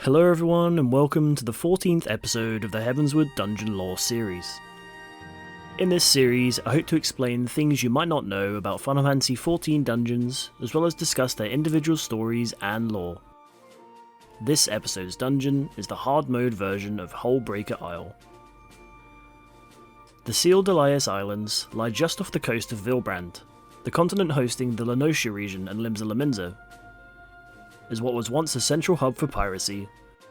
Hello everyone and welcome to the 14th episode of the Heavensward Dungeon Lore series. In this series, I hope to explain things you might not know about Final Fantasy XIV dungeons, as well as discuss their individual stories and lore. This episode's dungeon is the hard mode version of Hullbreaker Isle. The Sealed Elias Islands lie just off the coast of Vilbrand, the continent hosting the Lenosia region and Limsa Lominsa. As what was once a central hub for piracy,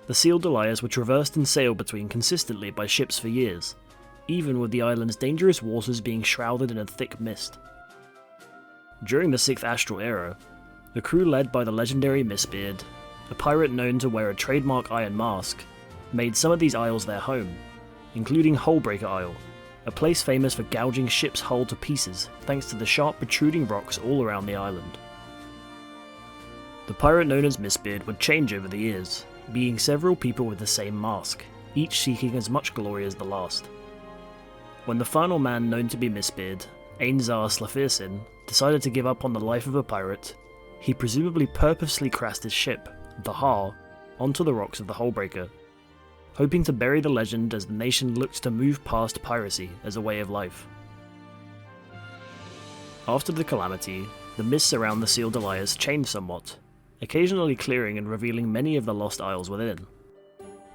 the Sealed Elias were traversed and sailed between consistently by ships for years, even with the island's dangerous waters being shrouded in a thick mist. During the 6th Astral Era, the crew led by the legendary Mistbeard, a pirate known to wear a trademark iron mask, made some of these isles their home, including Hullbreaker Isle, a place famous for gouging ships' hull to pieces thanks to the sharp protruding rocks all around the island. The pirate known as Mistbeard would change over the years, being several people with the same mask, each seeking as much glory as the last. When the final man known to be Mistbeard, Ainzar Slafirsin, decided to give up on the life of a pirate, he presumably purposely crashed his ship, the Har, onto the rocks of the Hullbreaker, hoping to bury the legend as the nation looked to move past piracy as a way of life. After the calamity, the mists around the Sealed Elias changed somewhat, occasionally clearing and revealing many of the lost isles within.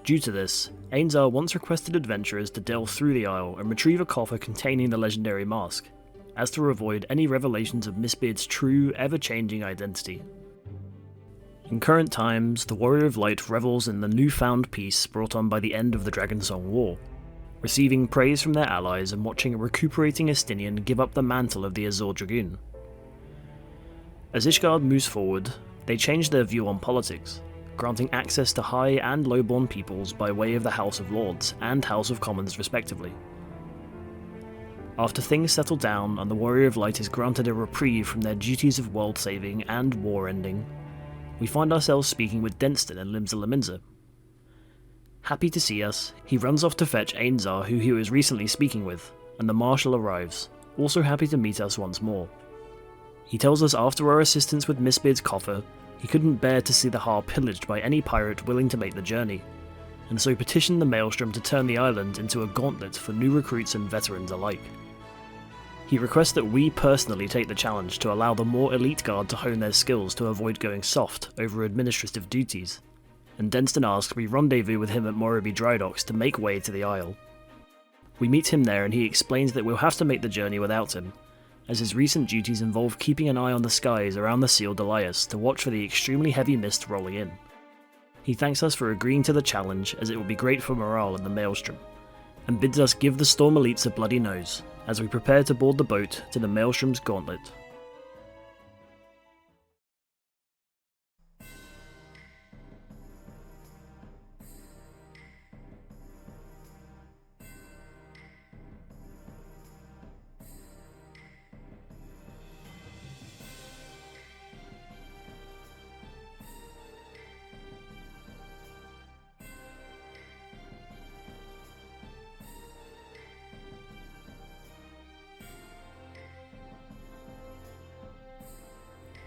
Due to this, Ainzar once requested adventurers to delve through the isle and retrieve a coffer containing the legendary mask, as to avoid any revelations of Mistbeard's true, ever-changing identity. In current times, the Warrior of Light revels in the newfound peace brought on by the end of the Dragonsong War, receiving praise from their allies and watching a recuperating Estinian give up the mantle of the Azure Dragoon. As Ishgard moves forward, they change their view on politics, granting access to high and lowborn peoples by way of the House of Lords and House of Commons respectively. After things settle down and the Warrior of Light is granted a reprieve from their duties of world saving and war ending, we find ourselves speaking with Denston and Limsa Lominsa. Happy to see us, he runs off to fetch Ainzar, who he was recently speaking with, and the Marshal arrives, also happy to meet us once more. He tells us after our assistance with Mistbeard's coffer, he couldn't bear to see the Har pillaged by any pirate willing to make the journey, and so petitioned the Maelstrom to turn the island into a gauntlet for new recruits and veterans alike. He requests that we personally take the challenge to allow the more elite guard to hone their skills to avoid going soft over administrative duties, and Denston asks we rendezvous with him at Morobe Dry Docks to make way to the Isle. We meet him there and he explains that we'll have to make the journey without him, as his recent duties involve keeping an eye on the skies around the Sealed Elias to watch for the extremely heavy mist rolling in. He thanks us for agreeing to the challenge as it will be great for morale in the Maelstrom, and bids us give the Storm Elites a bloody nose, as we prepare to board the boat to the Maelstrom's gauntlet.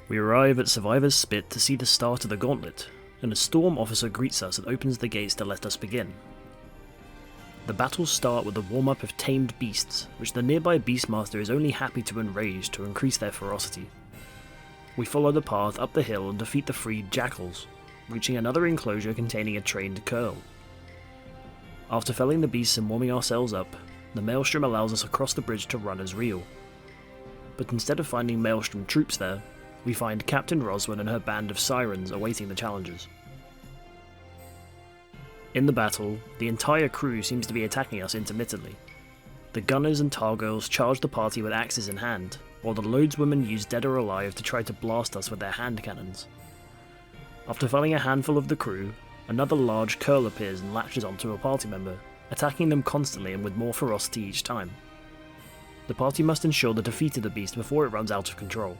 We arrive at Survivor's Spit to see the start of the gauntlet, and a storm officer greets us and opens the gates to let us begin. The battles start with a warm-up of tamed beasts, which the nearby Beastmaster is only happy to enrage to increase their ferocity. We follow the path up the hill and defeat the freed jackals, reaching another enclosure containing a trained curl. After felling the beasts and warming ourselves up, the Maelstrom allows us across the bridge to Runner's Reel. But instead of finding Maelstrom troops there, we find Captain Roswin and her band of sirens awaiting the challengers. In the battle, the entire crew seems to be attacking us intermittently. The gunners and Targirls charge the party with axes in hand, while the Lodeswomen use Dead or Alive to try to blast us with their hand cannons. After felling a handful of the crew, another large curl appears and latches onto a party member, attacking them constantly and with more ferocity each time. The party must ensure the defeat of the beast before it runs out of control.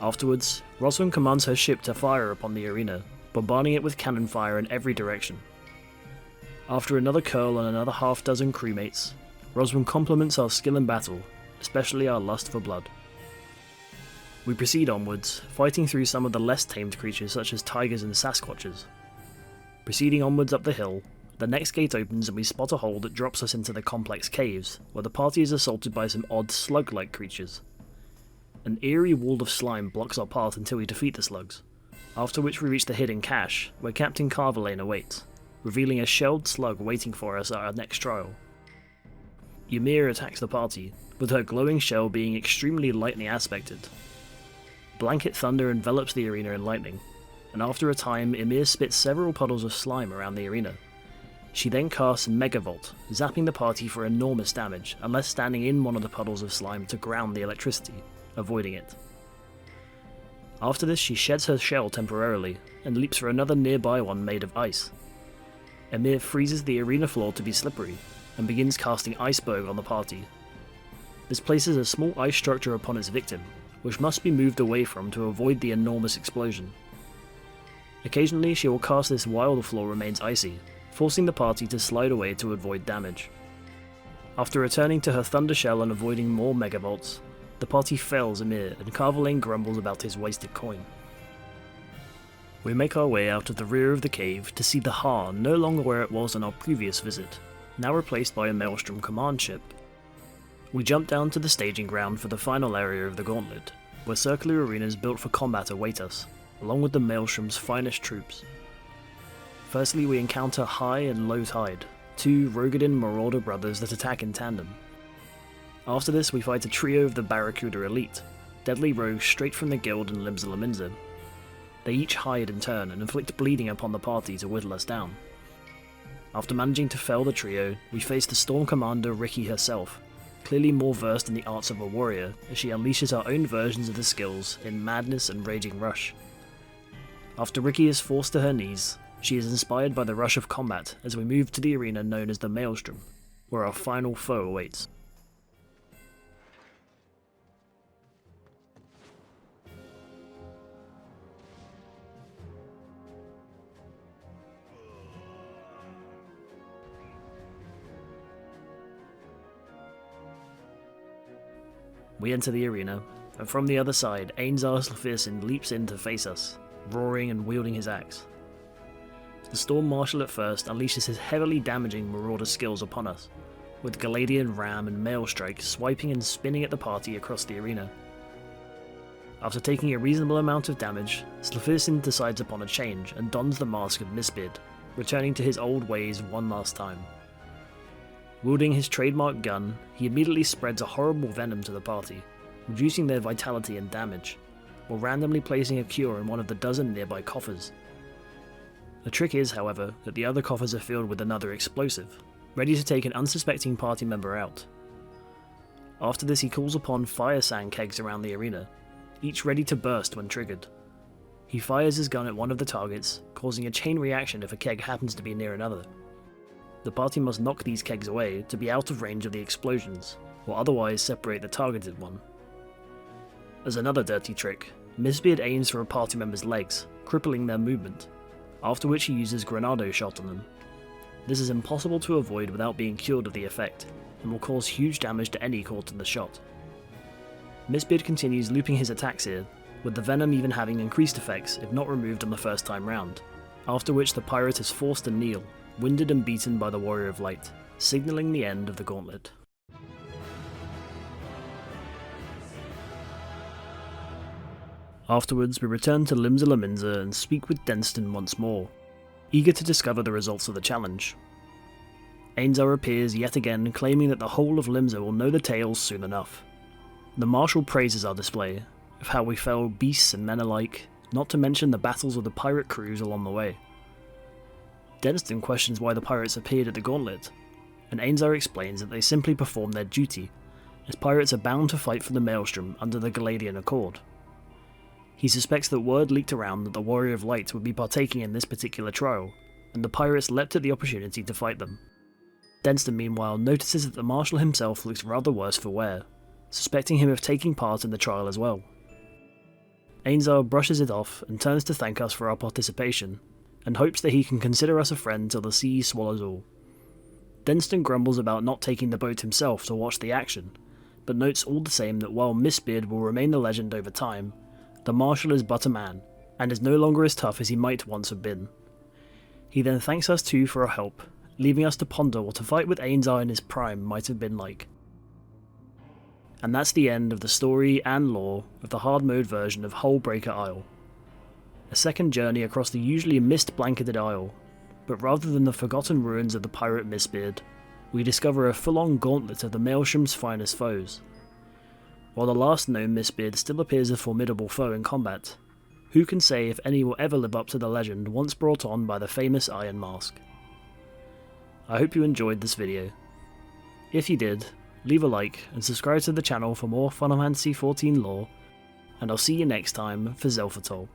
Afterwards, Roswin commands her ship to fire upon the arena, bombarding it with cannon fire in every direction. After another curl and another half-dozen crewmates, Roswin compliments our skill in battle, especially our lust for blood. We proceed onwards, fighting through some of the less tamed creatures such as tigers and sasquatches. Proceeding onwards up the hill, the next gate opens and we spot a hole that drops us into the complex caves, where the party is assaulted by some odd slug-like creatures. An eerie wall of slime blocks our path until we defeat the slugs, after which we reach the hidden cache, where Captain Carverlane awaits, revealing a shelled slug waiting for us at our next trial. Ymir attacks the party, with her glowing shell being extremely lightly aspected. Blanket thunder envelops the arena in lightning, and after a time Ymir spits several puddles of slime around the arena. She then casts Megavolt, zapping the party for enormous damage, unless standing in one of the puddles of slime to ground the electricity, avoiding it. After this she sheds her shell temporarily, and leaps for another nearby one made of ice. Ymir freezes the arena floor to be slippery, and begins casting Iceberg on the party. This places a small ice structure upon its victim, which must be moved away from to avoid the enormous explosion. Occasionally she will cast this while the floor remains icy, forcing the party to slide away to avoid damage. After returning to her thunder shell and avoiding more megavolts, the party fells Ymir and Carverlane grumbles about his wasted coin. We make our way out of the rear of the cave to see the Har no longer where it was on our previous visit, now replaced by a Maelstrom command ship. We jump down to the staging ground for the final area of the gauntlet, where circular arenas built for combat await us, along with the Maelstrom's finest troops. Firstly, we encounter High and Low Tide, two Rogadin Marauder brothers that attack in tandem. After this, we fight a trio of the Barracuda Elite, deadly rogues straight from the guild and Limsa Lominsa. They each hide in turn and inflict bleeding upon the party to whittle us down. After managing to fell the trio, we face the Storm Commander Riki herself, clearly more versed in the arts of a warrior as she unleashes her own versions of the skills in Madness and Raging Rush. After Riki is forced to her knees, she is inspired by the rush of combat as we move to the arena known as the Maelstrom, where our final foe awaits. We enter the arena, and from the other side, Ainzar Slafirsin leaps in to face us, roaring and wielding his axe. The Storm Marshal at first unleashes his heavily damaging Marauder skills upon us, with Galadian Ram and Maelstrike swiping and spinning at the party across the arena. After taking a reasonable amount of damage, Slafirsin decides upon a change and dons the mask of Mistbeard, returning to his old ways one last time. Wielding his trademark gun, he immediately spreads a horrible venom to the party, reducing their vitality and damage, or randomly placing a cure in one of the dozen nearby coffers. The trick is, however, that the other coffers are filled with another explosive, ready to take an unsuspecting party member out. After this he calls upon fire sand kegs around the arena, each ready to burst when triggered. He fires his gun at one of the targets, causing a chain reaction if a keg happens to be near another. The party must knock these kegs away to be out of range of the explosions, or otherwise separate the targeted one. As another dirty trick, Mistbeard aims for a party member's legs, crippling their movement, after which he uses Granado Shot on them. This is impossible to avoid without being cured of the effect, and will cause huge damage to any caught in the shot. Mistbeard continues looping his attacks here, with the venom even having increased effects if not removed on the first time round, after which the pirate is forced to kneel, winded and beaten by the Warrior of Light, signalling the end of the gauntlet. Afterwards, we return to Limsa Lominsa and speak with Denston once more, eager to discover the results of the challenge. Ainzar appears yet again, claiming that the whole of Limsa will know the tales soon enough. The Marshal praises our display, of how we fell beasts and men alike, not to mention the battles of the pirate crews along the way. Denston questions why the pirates appeared at the gauntlet, and Ainzar explains that they simply perform their duty, as pirates are bound to fight for the Maelstrom under the Galadian Accord. He suspects that word leaked around that the Warrior of Light would be partaking in this particular trial, and the pirates leapt at the opportunity to fight them. Denston meanwhile notices that the Marshal himself looks rather worse for wear, suspecting him of taking part in the trial as well. Ainzar brushes it off and turns to thank us for our participation, and hopes that he can consider us a friend till the sea swallows all. Denston grumbles about not taking the boat himself to watch the action, but notes all the same that while Mistbeard will remain the legend over time, the Marshal is but a man, and is no longer as tough as he might once have been. He then thanks us too for our help, leaving us to ponder what a fight with Ainzar in his prime might have been like. And that's the end of the story and lore of the hard mode version of Hullbreaker Isle. A second journey across the usually mist-blanketed isle, but rather than the forgotten ruins of the pirate Mistbeard, we discover a full-on gauntlet of the Maelsham's finest foes. While the last known Mistbeard still appears a formidable foe in combat, who can say if any will ever live up to the legend once brought on by the famous Iron Mask? I hope you enjoyed this video. If you did, leave a like and subscribe to the channel for more Final Fantasy XIV lore, and I'll see you next time for Zelphatol.